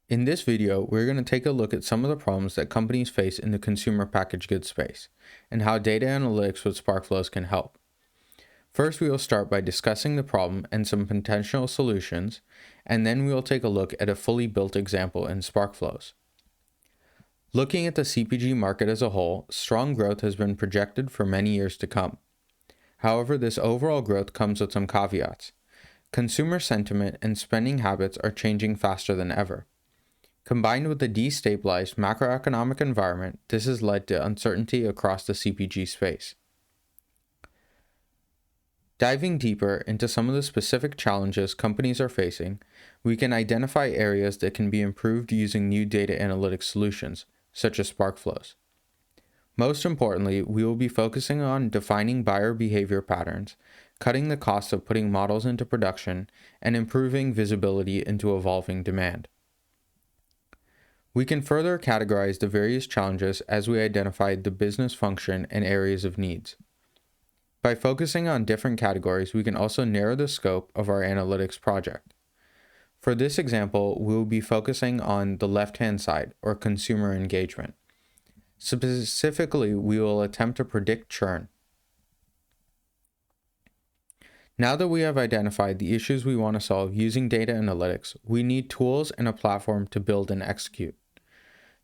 In this video, we're going to take a look at some of the problems that companies face in the consumer packaged goods space, and how data analytics with Sparkflows can help. First, we will start by discussing the problem and some potential solutions, and then we will take a look at a fully built example in Sparkflows. Looking at the CPG market as a whole, strong growth has been projected for many years to come. However, this overall growth comes with some caveats. Consumer sentiment and spending habits are changing faster than ever. Combined with the destabilized macroeconomic environment, this has led to uncertainty across the CPG space. Diving deeper into some of the specific challenges companies are facing, we can identify areas that can be improved using new data analytics solutions, such as Sparkflows. Most importantly, we will be focusing on defining buyer behavior patterns, cutting the cost of putting models into production, and improving visibility into evolving demand. We can further categorize the various challenges as we identify the business function and areas of needs. By focusing on different categories, we can also narrow the scope of our analytics project. For this example, we will be focusing on the left-hand side, or consumer engagement. Specifically, we will attempt to predict churn. Now that we have identified the issues we want to solve using data analytics, we need tools and a platform to build and execute.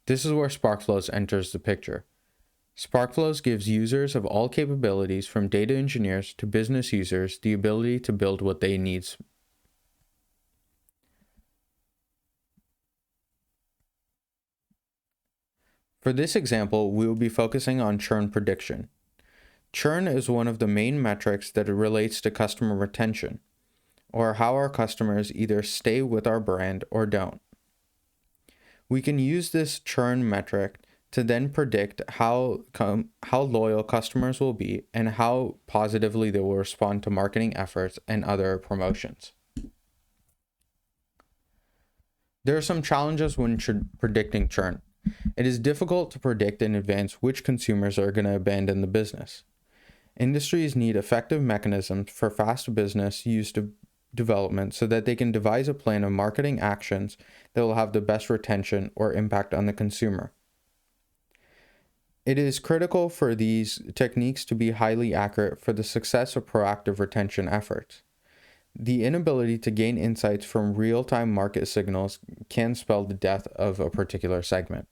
This is where Sparkflows enters the picture. Sparkflows gives users of all capabilities, from data engineers to business users, the ability to build what they need. For this example, we will be focusing on churn prediction. Churn is one of the main metrics that relates to customer retention, or how our customers either stay with our brand or don't. We can use this churn metric to then predict how loyal customers will be and how positively they will respond to marketing efforts and other promotions. There are some challenges when predicting churn. It is difficult to predict in advance which consumers are going to abandon the business. Industries need effective mechanisms for fast business use development so that they can devise a plan of marketing actions that will have the best retention or impact on the consumer. It is critical for these techniques to be highly accurate for the success of proactive retention efforts. The inability to gain insights from real-time market signals can spell the death of a particular segment.